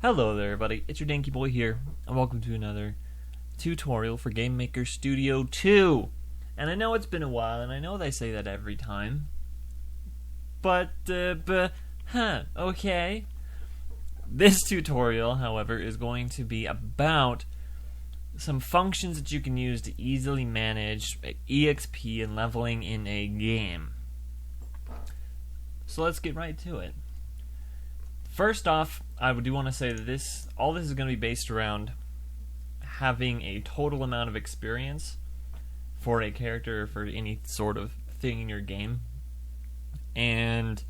Hello there everybody, it's your Danky Boy here, and welcome to another tutorial for Gamemaker Studio 2. And I know it's been a while, and I know they say that every time, but, okay. This tutorial, however, is going to be about some functions that you can use to easily manage EXP and leveling in a game. So let's get right to it. First off, I do want to say that all this is going to be based around having a total amount of experience for a character or for any sort of thing in your game, and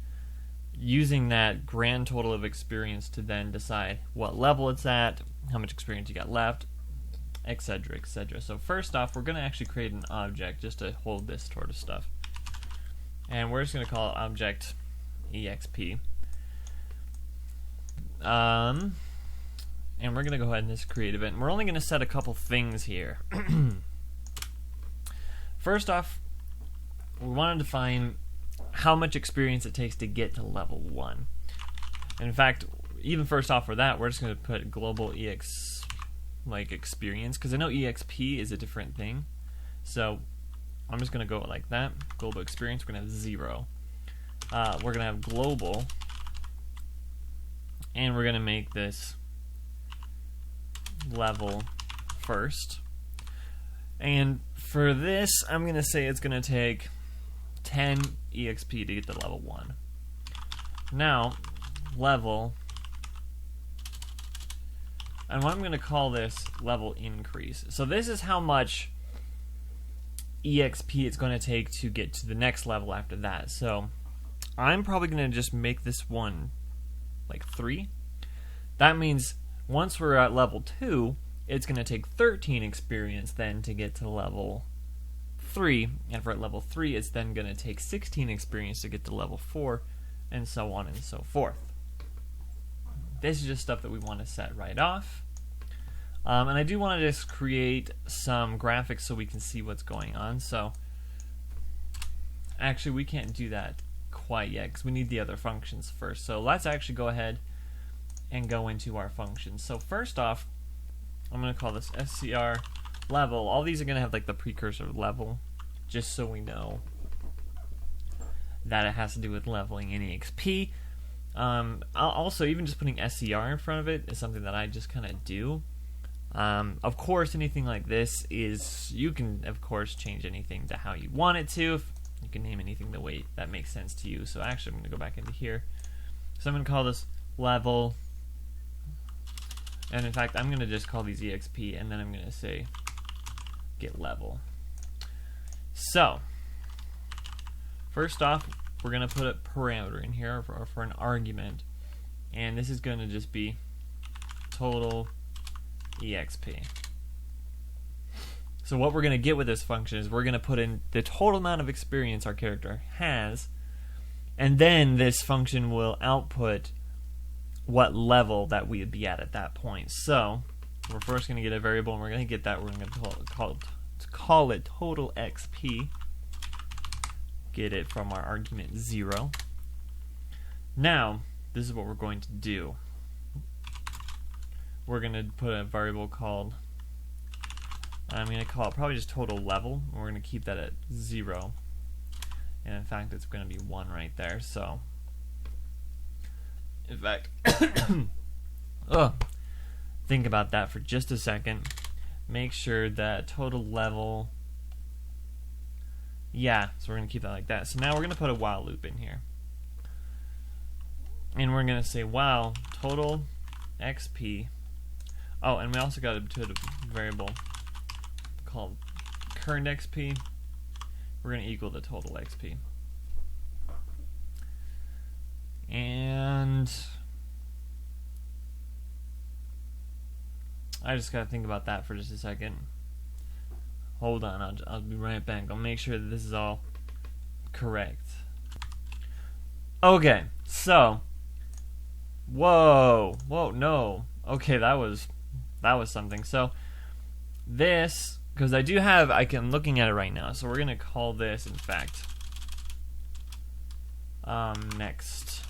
using that grand total of experience to then decide what level it's at, how much experience you got left, etc., etc. So first off, we're going to actually create an object just to hold this sort of stuff, and we're just going to call it object EXP. And we're going to go ahead and just create an event. We're only going to set a couple things here. First off, we want to define how much experience it takes to get to level 1. And in fact, even first off for that, we're just going to put global experience, because I know EXP is a different thing. So I'm just going to go like that. Global experience, we're going to have 0. We're going to have global, and we're going to make this level first. And for this, I'm going to say it's going to take 10 EXP to get to level 1. Now, level, and what I'm going to call this level increase. So this is how much EXP it's going to take to get to the next level after that. So I'm probably going to just make this one like 3. That means once we're at level 2, it's going to take 13 experience then to get to level 3, and for at level 3 it's then going to take 16 experience to get to level 4, and so on and so forth. This is just stuff that we want to set right off. And I do want to just create some graphics so we can see what's going on. So actually we can't do that quite yet because we need the other functions first. So let's actually go ahead and go into our functions. So first off, I'm going to call this scr level. All these are going to have like the precursor level, just so we know that it has to do with leveling in EXP. Also, even just putting scr in front of it is something that I just kind of do. Of course, anything like this is, you can of course change anything to how you want it to. You can name anything the way that makes sense to you. So actually I'm going to go back into here. So I'm going to call this level, and in fact I'm going to just call these EXP, and then I'm going to say get level. So first off, we're going to put a parameter in here for an argument, and this is going to just be total EXP. So what we're going to get with this function is we're going to put in the total amount of experience our character has, and then this function will output what level that we would be at that point. So we're first going to get a variable, and we're going to get that. We're going to call it total XP. Get it from our argument 0. Now this is what we're going to do. We're going to put a variable called, I'm going to call it probably just total level. We're going to keep that at 0, and in fact it's going to be 1 right there. So in fact think about that for just a second. Make sure that total level, yeah, so we're going to keep that like that. So now we're going to put a while loop in here, and we're going to say while total XP. Oh, and we also got to put a variable called current XP. We're going to equal the total XP. And I just got to think about that for just a second. Hold on, I'll be right back. I'll make sure that this is all correct. Okay, so whoa, no. Okay, that was something. So this, because I'm looking at it right now, so we're gonna call this, in fact, next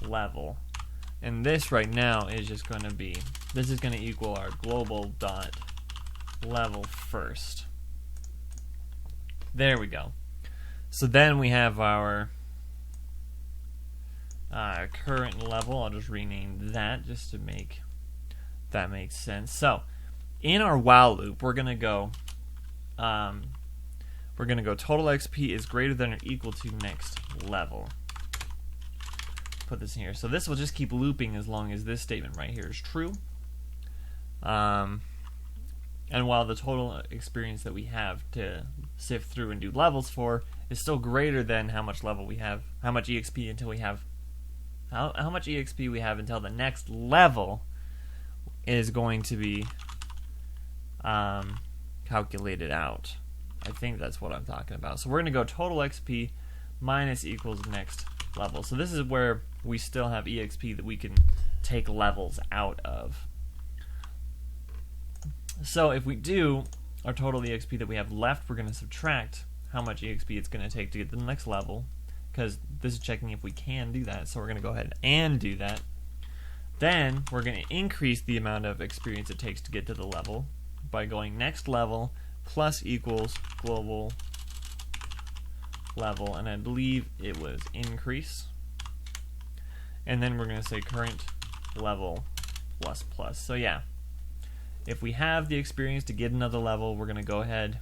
level. And this right now is just going to be, this is going to equal our global dot level first. There we go. So then we have our current level. I'll just rename that just to make that make sense. So in our while loop, we're gonna go total XP is greater than or equal to next level. Put this in here. So this will just keep looping as long as this statement right here is true. And while the total experience that we have to sift through and do levels for is still greater than how much level we have, how much EXP until we have, how much EXP we have until the next level is going to be calculated out. I think that's what I'm talking about. So we're going to go total XP minus equals next level. So this is where we still have EXP that we can take levels out of. So if we do our total EXP that we have left, we're going to subtract how much EXP it's going to take to get to the next level, because this is checking if we can do that. So we're going to go ahead and do that. Then we're going to increase the amount of experience it takes to get to the level by going next level plus equals global level, and I believe it was increase. And then we're going to say current level plus plus. So yeah, if we have the experience to get another level, we're going to go ahead,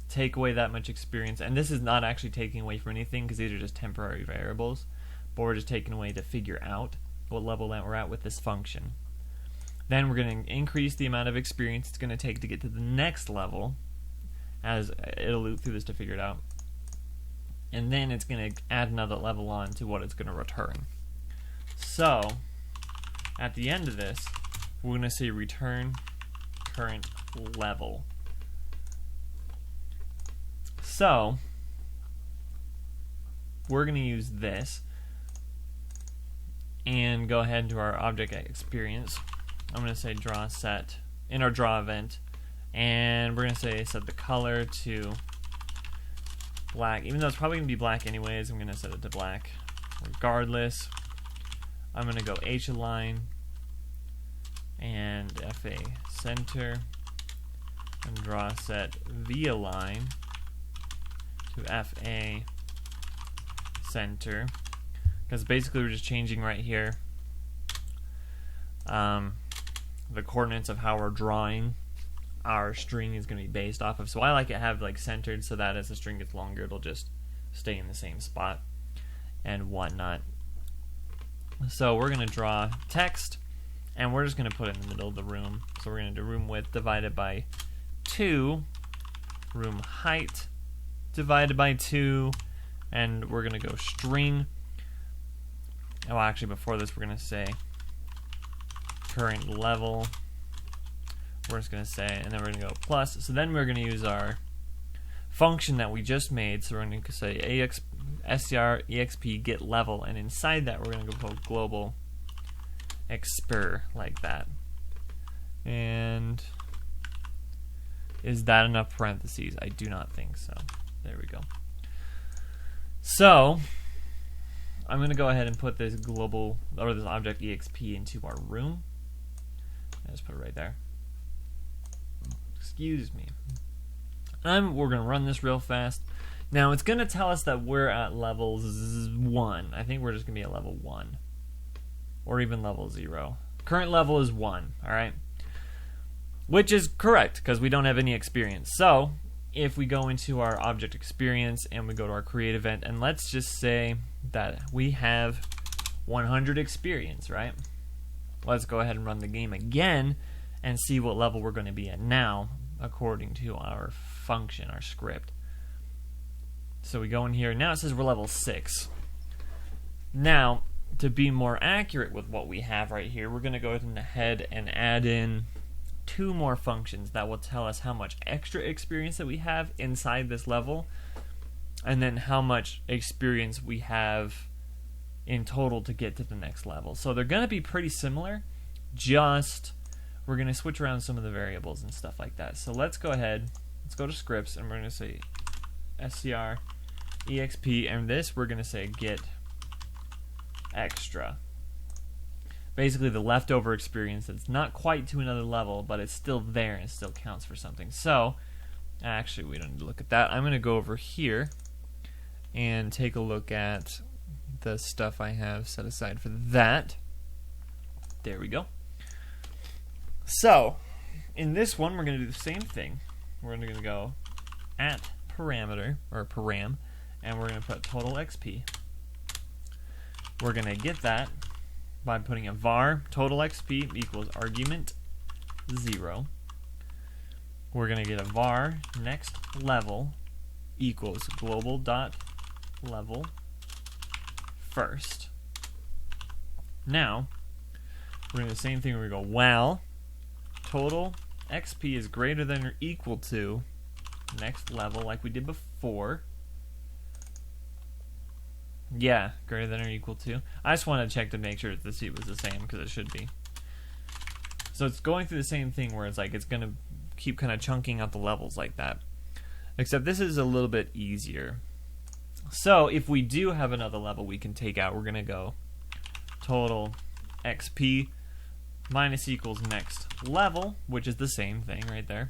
take away that much experience. And this is not actually taking away from anything because these are just temporary variables, but we're just taking away to figure out what level that we're at with this function. Then we're going to increase the amount of experience it's going to take to get to the next level, as it'll loop through this to figure it out. And then it's going to add another level on to what it's going to return. So at the end of this, we're going to say return current level. So we're going to use this and go ahead to our object experience. I'm going to say draw set in our draw event, and we're going to say set the color to black, even though it's probably going to be black anyways. I'm going to set it to black regardless. I'm going to go H align and FA center and draw set V align to FA center, because basically we're just changing right here the coordinates of how we're drawing our string is going to be based off of. So I like it have like centered so that as the string gets longer it'll just stay in the same spot and whatnot. So we're going to draw text, and we're just going to put it in the middle of the room. So we're going to do room width divided by 2, room height divided by 2, and we're going to go string. Oh, actually before this we're going to say current level. We're just going to say, and then we're going to go plus. So then we're going to use our function that we just made. So we're going to say str exp get level, and inside that we're going to go put global exper like that. And is that enough parentheses? I do not think so. There we go. So I'm going to go ahead and put this global, or this object exp into our room. Let's put it right there. Excuse me. We're going to run this real fast. Now it's going to tell us that we're at level 1. I think we're just going to be at level 1. Or even level 0. Current level is 1, alright? Which is correct, because we don't have any experience. So, if we go into our object experience and we go to our create event, and let's just say that we have 100 experience, right? Let's go ahead and run the game again and see what level we're going to be at now according to our function, our script. So we go in here, now it says we're level 6. Now, to be more accurate with what we have right here, we're going to go ahead and add in 2 more functions that will tell us how much extra experience that we have inside this level, and then how much experience we have in total to get to the next level. So they're going to be pretty similar, just we're going to switch around some of the variables and stuff like that. So let's go ahead, let's go to scripts, and we're going to say str exp, and this we're going to say get extra. basically the leftover experience that's not quite to another level, but it's still there and it still counts for something. So, actually, we don't need to look at that. I'm going to go over here and take a look at the stuff I have set aside for that. There we go. So, in this one, we're going to do the same thing. We're going to go at parameter, or param, and we're going to put total XP. We're going to get that by putting a var total XP equals argument 0. We're going to get a var next level equals global dot level first. Now, we're going to do the same thing. We're going to go while total XP is greater than or equal to next level, like we did before. Yeah, greater than or equal to. I just wanted to check to make sure that the C was the same, because it should be. So it's going through the same thing where it's like it's going to keep kind of chunking out the levels like that. Except this is a little bit easier. So if we do have another level we can take out, we're going to go total XP minus equals next level, which is the same thing right there.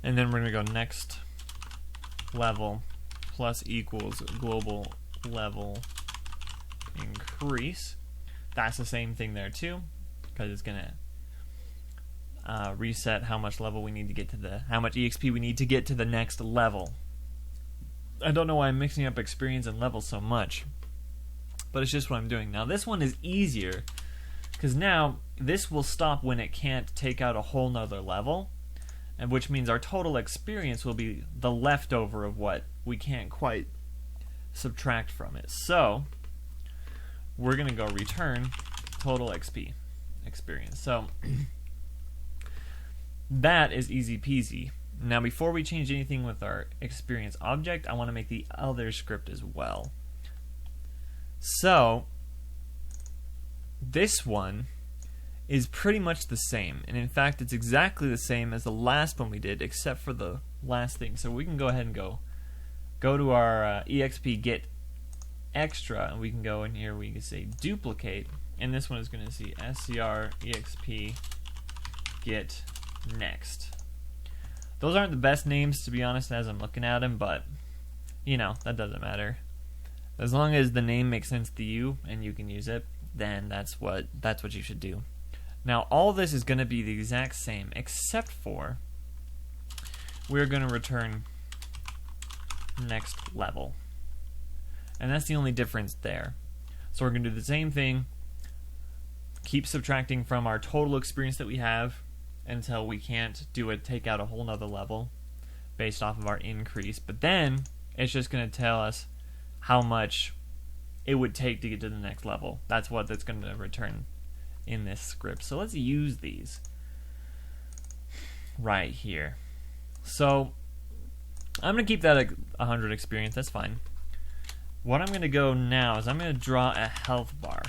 And then we're going to go next level plus equals global level increase. That's the same thing there too, because it's going to reset how much level we need to get to how much EXP we need to get to the next level. I don't know why I'm mixing up experience and level so much, but it's just what I'm doing. Now this one is easier, because now this will stop when it can't take out a whole nother level, and which means our total experience will be the leftover of what we can't quite subtract from it. So we're going to go return total XP experience. So that is easy peasy. Now before we change anything with our experience object, I want to make the other script as well. So this one is pretty much the same, and in fact it's exactly the same as the last one we did, except for the last thing. So we can go ahead and go to our EXP get extra, and we can go in here, we can say duplicate, and this one is going to see scr exp get next. Those aren't the best names, to be honest, as I'm looking at them, but you know, that doesn't matter. As long as the name makes sense to you and you can use it, then that's what you should do. Now all this is going to be the exact same, except for we're going to return next level, and that's the only difference there. So we're going to do the same thing, keep subtracting from our total experience that we have until we can't take out a whole nother level based off of our increase, but then it's just going to tell us how much it would take to get to the next level. That's what that's going to return in this script. So let's use these right here. So I'm going to keep that at 100 experience. That's fine. What I'm going to go now is I'm going to draw a health bar.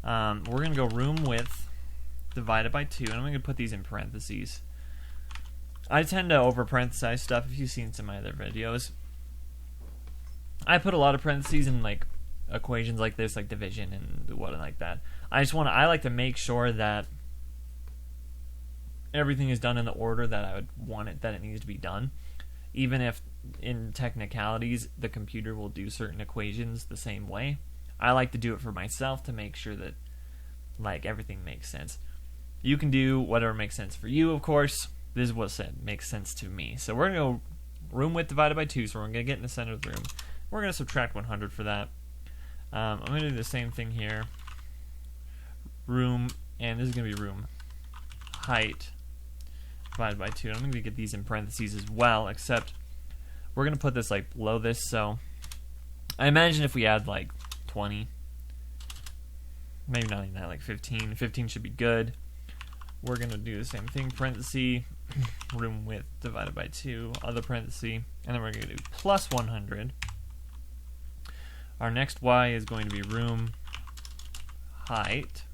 We're going to go room width divided by 2, and I'm going to put these in parentheses. I tend to over parenthesize stuff. If you've seen some of my other videos, I put a lot of parentheses in like equations like this, like division and what like that. I like to make sure that everything is done in the order that I would want it, that it needs to be done. Even if in technicalities the computer will do certain equations the same way, I like to do it for myself to make sure that like everything makes sense. You can do whatever makes sense for you, of course. This is what makes sense to me. So we're going to go room width divided by 2, so we're going to get in the center of the room. We're going to subtract 100 for that. I'm going to do the same thing here. Room, and this is going to be room height divided by 2. I'm going to get these in parentheses as well, except we're going to put this like below this. So I imagine if we add like 20, maybe not even that, like 15. 15 should be good. We're going to do the same thing, parenthesis, room width divided by 2, other parenthesis, and then we're going to do plus 100. Our next y is going to be room height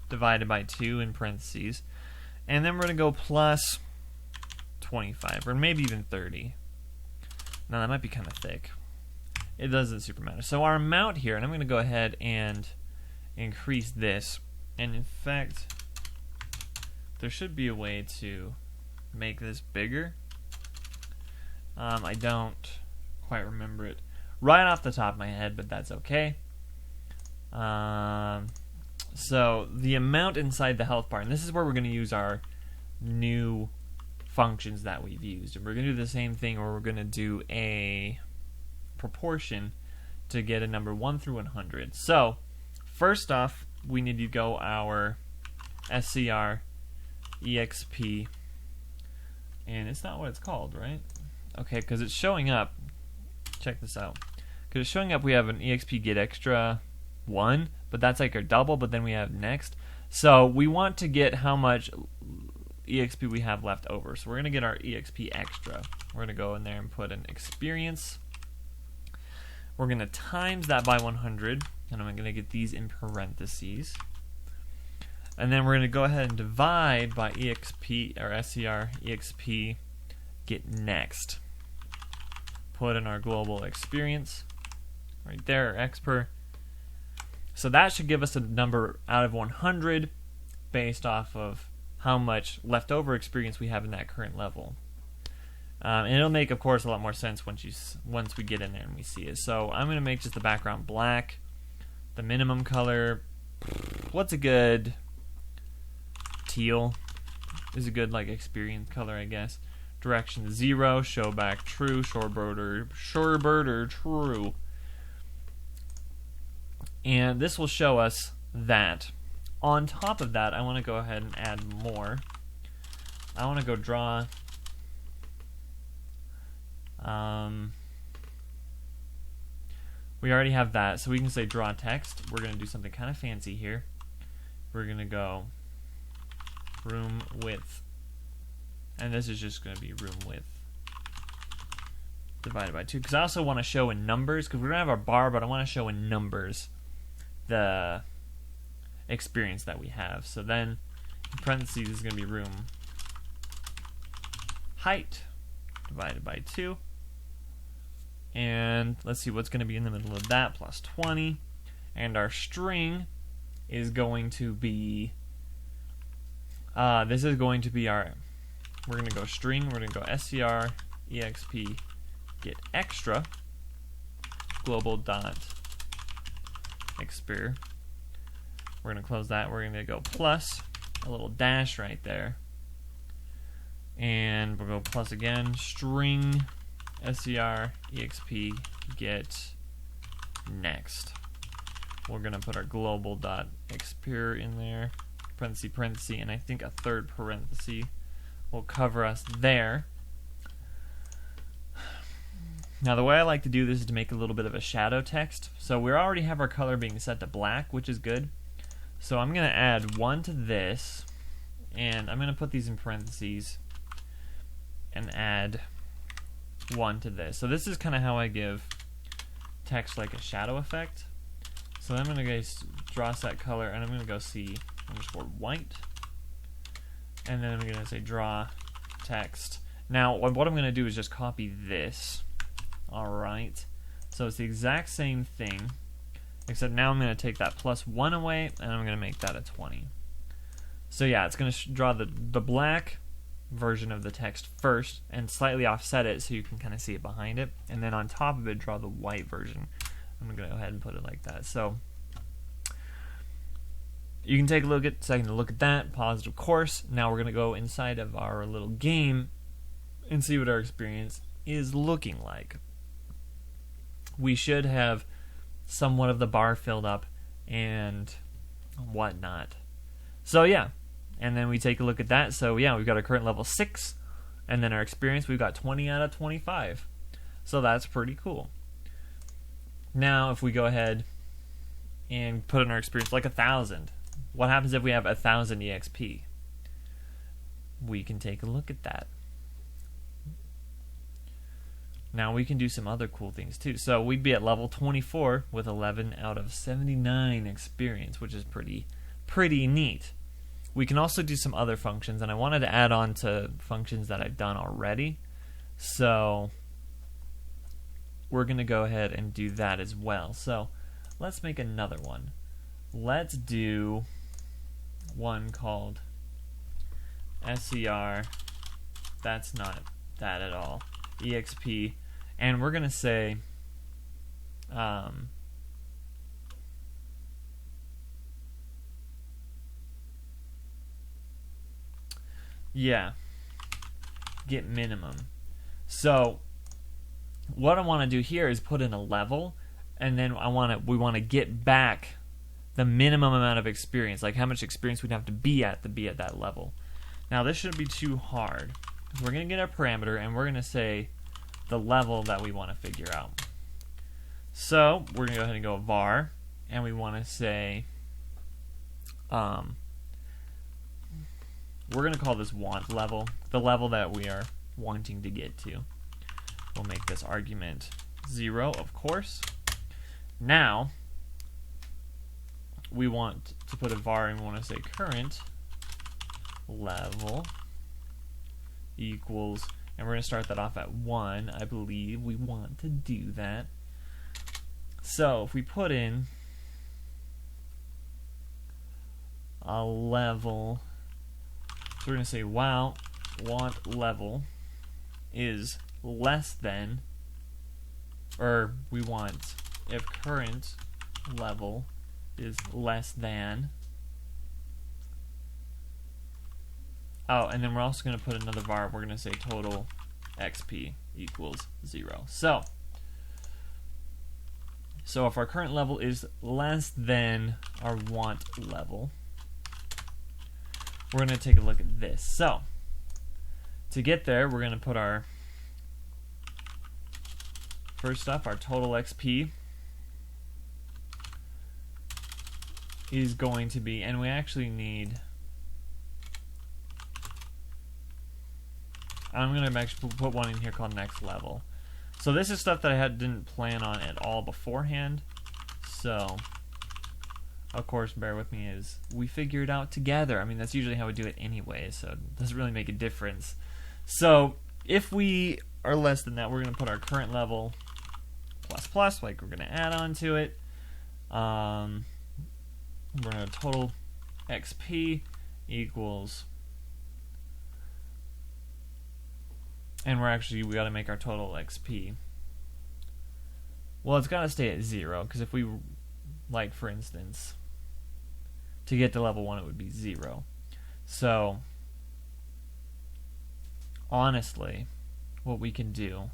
divided by 2 in parentheses, and then we're going to go plus 25, or maybe even 30. Now that might be kind of thick. It doesn't super matter. So our amount here, and I'm going to go ahead and increase this. And in fact, there should be a way to make this bigger. I don't quite remember it right off the top of my head, but that's okay. So the amount inside the health bar, and this is where we're going to use our new functions that we've used. And we're going to do the same thing where we're going to do a proportion to get a number 1 through 100. So first off, we need to go our SCR EXP, and it's not what it's called, right? Okay, because it's showing up. Check this out. Because it's showing up, we have an EXP get extra 1, but that's like our double, but then we have next. So we want to get how much EXP we have left over. So we're going to get our EXP extra. We're going to go in there and put an experience. We're going to times that by 100, and I'm going to get these in parentheses. And then we're going to go ahead and divide by EXP, or SCR EXP get next. Put in our global experience right there, exper. So that should give us a number out of 100 based off of how much leftover experience we have in that current level. And it'll make, of course, a lot more sense once we get in there and we see it. So I'm going to make just the background black. The minimum color, what's a good teal? Is a good like experience color, I guess. Direction 0, show back true, shorebirder true. And this will show us that. On top of that, I want to go ahead and add more. I want to go draw. We already have that, so we can say draw text. We're going to do something kind of fancy here. We're going to go room width. And this is just going to be room width divided by 2. Because I also want to show in numbers, because we're going to have our bar, but I want to show in numbers the experience that we have. So then, in parentheses, is going to be room height divided by 2. And let's see what's going to be in the middle of that, plus 20. And our string is going to be, this is going to be our, we're going to go string, we're going to go SCR EXP get extra global dot expir. We're going to close that. We're going to go plus a little dash right there. And we'll go plus again, string SCR EXP get next. We're going to put our global dot expir in there, parenthesis, and I think a third parenthesis will cover us there. Now the way I like to do this is to make a little bit of a shadow text. So we already have our color being set to black, which is good. So I'm going to add 1 to this, and I'm going to put these in parentheses and add 1 to this. So this is kind of how I give text like a shadow effect. So I'm going to go draw set color, and I'm going to go C underscore white, and then I'm going to say draw text. Now what I'm going to do is just copy this. Alright, so it's the exact same thing, except now I'm going to take that plus 1 away, and I'm going to make that a 20. So yeah, it's going to draw the black version of the text first, and slightly offset it so you can kind of see it behind it, and then on top of it draw the white version. I'm going to go ahead and put it like that. So you can take a second to look at that, pause of course. Now we're going to go inside of our little game and see what our experience is looking like. We should have somewhat of the bar filled up and whatnot. So yeah, and then we take a look at that. So yeah, we've got our current level 6, and then our experience, we've got 20 out of 25. So that's pretty cool. Now if we go ahead and put in our experience like 1,000, what happens if we have 1,000 EXP? We can take a look at that. Now we can do some other cool things too. So we'd be at level 24 with 11 out of 79 experience, which is pretty neat. We can also do some other functions, and I wanted to add on to functions that I've done already. So we're going to go ahead and do that as well. So let's make another one. let's do one called SCR. That's not that at all. EXP. And we're going to say yeah, get minimum. So what I want to do here is put in a level, and then we want to get back the minimum amount of experience, like how much experience we'd have to be at that level. Now this shouldn't be too hard. We're going to get a parameter, and we're going to say the level that we want to figure out. So we're going to go ahead and go var, and we want to say we're going to call this want level, the level that we are wanting to get to. We'll make this argument 0, of course. Now we want to put a var, and we want to say current level equals, and we're going to start that off at 1. I believe we want to do that. So if we put in a level, so we're going to say while want level is less than, or we want if current level is less than, oh, and then we're also going to put another var. We're going to say total XP equals 0. So if our current level is less than our want level, we're going to take a look at this. So to get there, we're going to put our, first off, our total XP is going to be, and we actually need, I'm going to actually put one in here called next level. So this is stuff that I didn't plan on at all beforehand. So, of course, bear with me as we figure it out together. I mean, that's usually how we do it anyway, so it doesn't really make a difference. So if we are less than that, we're going to put our current level plus, like we're going to add on to it. We're going to total XP equals, and we got to make our total XP. Well, it's got to stay at 0, because if we, like for instance, to get to level 1, it would be 0. So honestly, what we can do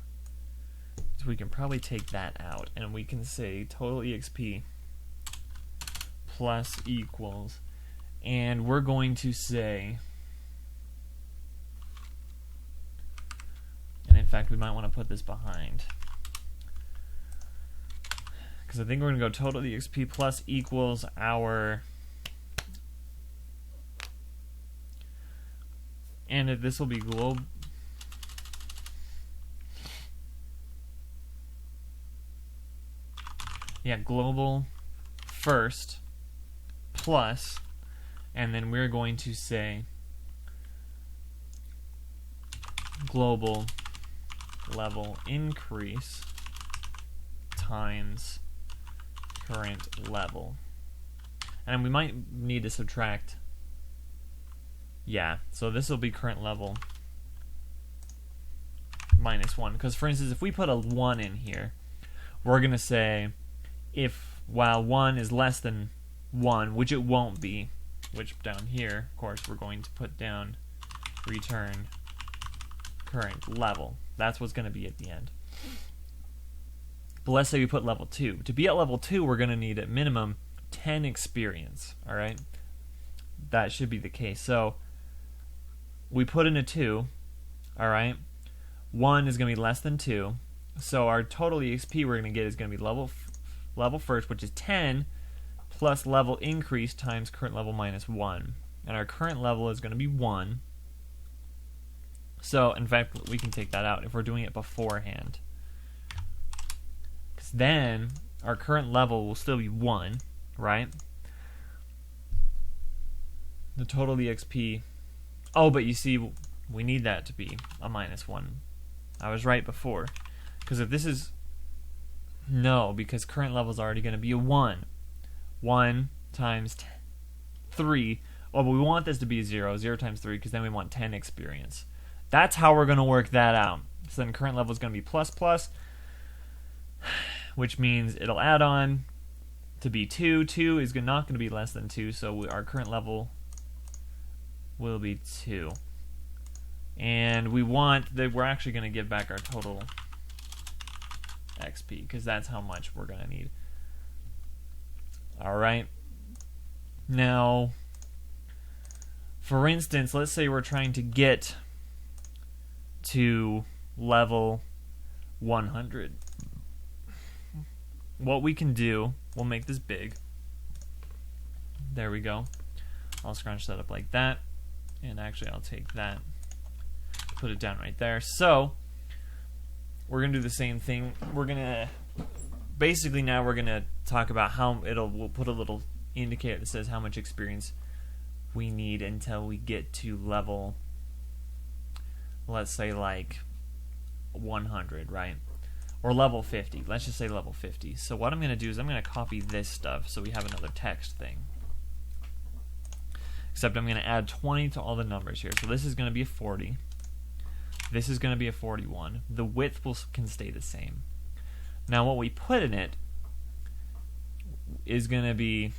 is we can probably take that out, and we can say total EXP plus equals, and we're going to say, and in fact we might want to put this behind, because I think we're going to go total EXP plus equals our, and if this will be global, global first plus, and then we're going to say global level increase times current level. And we might need to subtract, so this will be current level minus 1, because for instance if we put a 1 in here, we're going to say if while 1 is less than 1, which it won't be, which down here of course we're going to put down return current level. That's what's going to be at the end. But let's say we put level 2. To be at level 2, we're going to need at minimum 10 experience. Alright? That should be the case. So we put in a 2. Alright? 1 is going to be less than 2. So our total EXP we're going to get is going to be level first, which is 10, plus level increase times current level minus 1. And our current level is going to be 1. So, in fact, we can take that out if we're doing it beforehand. Because then our current level will still be 1, right? The total EXP. Oh, but you see, we need that to be a minus 1. I was right before. Because if this is... No, because current level is already going to be a 1. 1 times 3. Oh, but we want this to be 0. 0 times 3, because then we want 10 experience. That's how we're going to work that out. So then current level is going to be plus plus, which means it'll add on to be 2. 2 is not going to be less than 2, so our current level will be 2. And we want that we're actually going to give back our total XP, because that's how much we're going to need. Alright. Now, for instance, let's say we're trying to get to level 100. What we can do, we'll make this big. There we go. I'll scrunch that up like that. And actually, I'll take that, put it down right there. So, we're going to do the same thing. We're going to, basically now we're going to talk about how we'll put a little indicator that says how much experience we need until we get to level, let's say like 100, right? Or level 50. Let's just say level 50. So what I'm going to do is I'm going to copy this stuff so we have another text thing. Except I'm going to add 20 to all the numbers here. So this is going to be a 40. This is going to be a 41. The width can stay the same. Now what we put in it is going to be,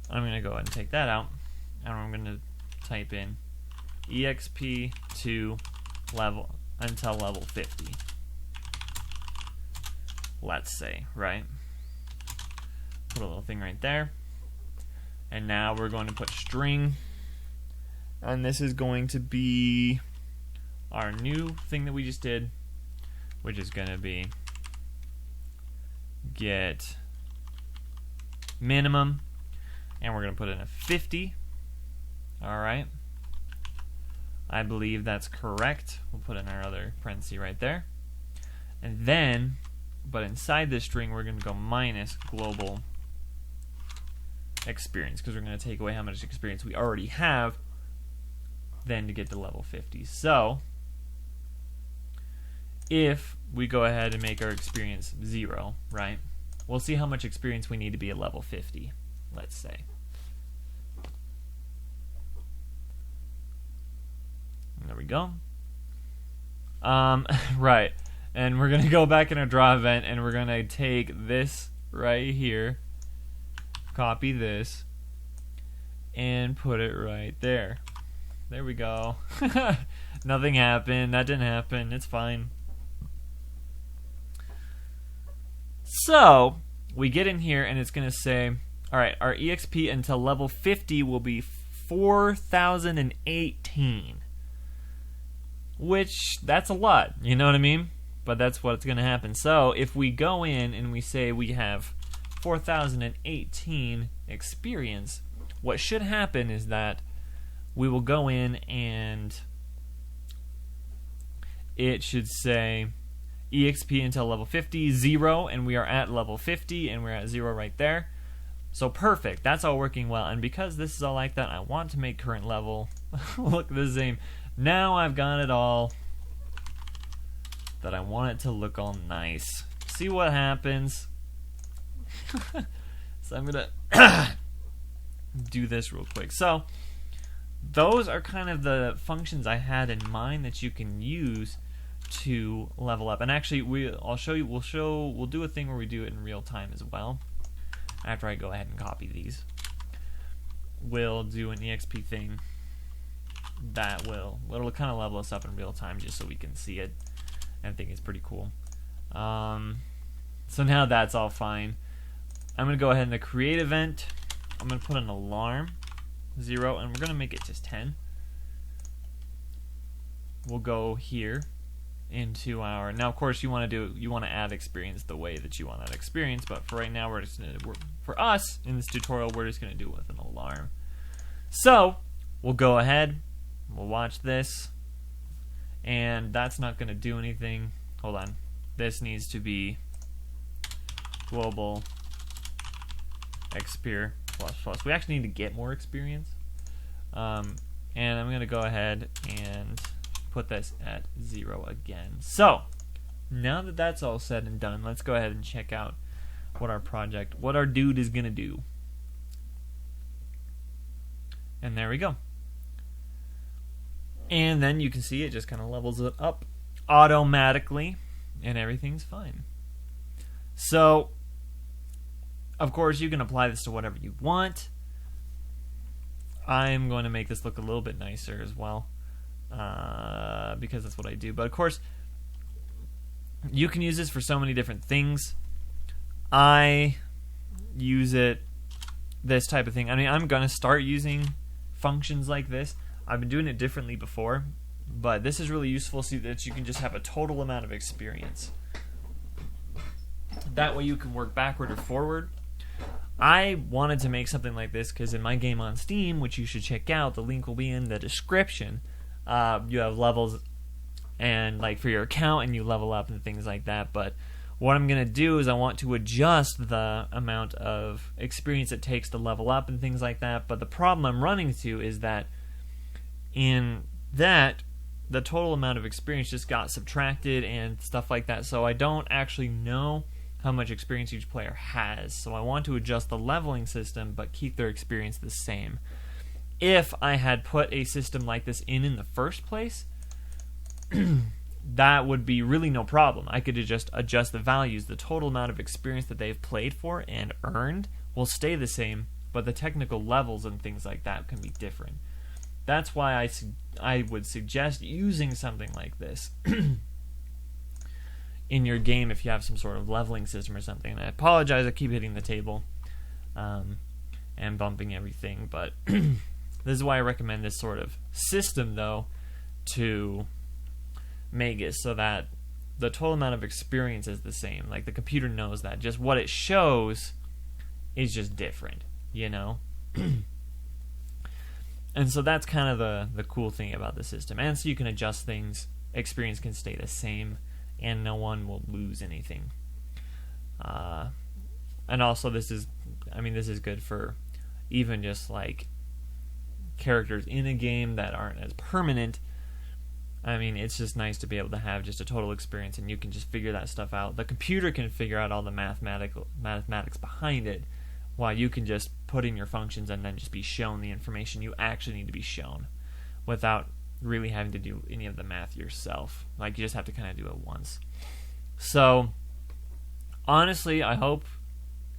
I'm going to go ahead and take that out, and I'm going to type in EXP to level until level 50. Let's say, right? Put a little thing right there. And now we're going to put string, and this is going to be our new thing that we just did, which is going to be get minimum, and we're going to put in a 50. Alright, I believe that's correct. We'll put in our other parenthesis right there, and then, but inside this string we're going to go minus global experience, because we're going to take away how much experience we already have then to get to level 50. So if we go ahead and make our experience 0, right, we'll see how much experience we need to be at level 50, let's say. There we go. Right, and we're going to go back in our draw event, and we're going to take this right here, copy this, and put it right there. There we go. Nothing happened. That didn't happen. It's fine. So, we get in here, and it's going to say, alright, our EXP until level 50 will be 4,018. Which, that's a lot. You know what I mean? But that's what's going to happen. So, if we go in and we say we have 4,018 experience, what should happen is that we will go in and it should say EXP until level 50, 0, and we are at level 50, and we're at 0 right there. So perfect, that's all working well. And because this is all like that, I want to make current level look the same. Now I've got it all that I want it to look all nice. See what happens. So I'm gonna do this real quick. So those are kind of the functions I had in mind that you can use to level up. And actually, we'll do a thing where we do it in real time as well. After I go ahead and copy these, we'll do an EXP thing that it'll kind of level us up in real time, just so we can see it. I think it's pretty cool. So now that's all fine. I'm going to go ahead and the create event, I'm going to put an alarm 0, and we're going to make it just 10. We'll go here into our, now of course you want to add experience the way that you want that experience, but for right now for us in this tutorial we're just going to do it with an alarm. So we'll go ahead, we'll watch this, and that's not going to do anything. Hold on, this needs to be global experience plus. We actually need to get more experience, and I'm going to go ahead and put this at 0 again. So now that that's all said and done, let's go ahead and check out what our dude is gonna do. And there we go. And then you can see it just kind of levels it up automatically, and everything's fine. So, of course, you can apply this to whatever you want. I'm going to make this look a little bit nicer as well, because that's what I do. But of course, you can use this for so many different things. I use it, this type of thing. I mean, I'm going to start using functions like this. I've been doing it differently before, but this is really useful so that you can just have a total amount of experience. That way you can work backward or forward. I wanted to make something like this because in my game on Steam, which you should check out, the link will be in the description, you have levels and like for your account, and you level up and things like that. But what I'm going to do is I want to adjust the amount of experience it takes to level up and things like that. But the problem I'm running into is that in that, the total amount of experience just got subtracted and stuff like that. So I don't actually know how much experience each player has. So I want to adjust the leveling system but keep their experience the same. If I had put a system like this in the first place, that would be really no problem. I could just adjust the values. The total amount of experience that they've played for and earned will stay the same, but the technical levels and things like that can be different. That's why I would suggest using something like this in your game if you have some sort of leveling system or something. And I apologize, I keep hitting the table and bumping everything, but this is why I recommend this sort of system, though, to make it so that the total amount of experience is the same. Like, the computer knows that. Just what it shows is just different, you know? And so that's kind of the cool thing about the system. And so you can adjust things. Experience can stay the same, and no one will lose anything. And also this is good for even just like characters in a game that aren't as permanent. I mean, it's just nice to be able to have just a total experience, and you can just figure that stuff out. The computer can figure out all the mathematics behind it, while you can just put in your functions and then just be shown the information you actually need to be shown without really having to do any of the math yourself. Like, you just have to kind of do it once. So, honestly, I hope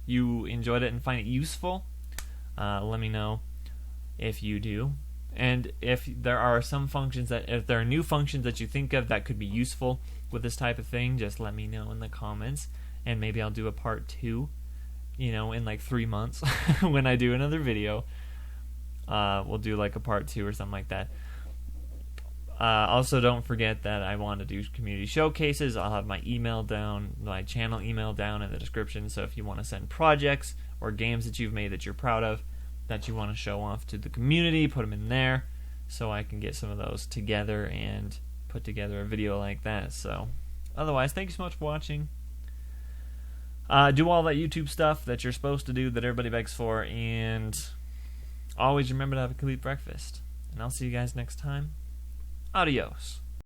you enjoyed it and find it useful. Let me know if you do. And if there are if there are new functions that you think of that could be useful with this type of thing, just let me know in the comments, and maybe I'll do a part 2, in like 3 months when I do another video. We'll do like a part 2 or something like that. Also, don't forget that I want to do community showcases. I'll have my channel email down in the description, so if you want to send projects or games that you've made that you're proud of, that you want to show off to the community, put them in there so I can get some of those together and put together a video like that. So, otherwise, thank you so much for watching. Do all that YouTube stuff that you're supposed to do, that everybody begs for, and always remember to have a complete breakfast. And I'll see you guys next time. Adios.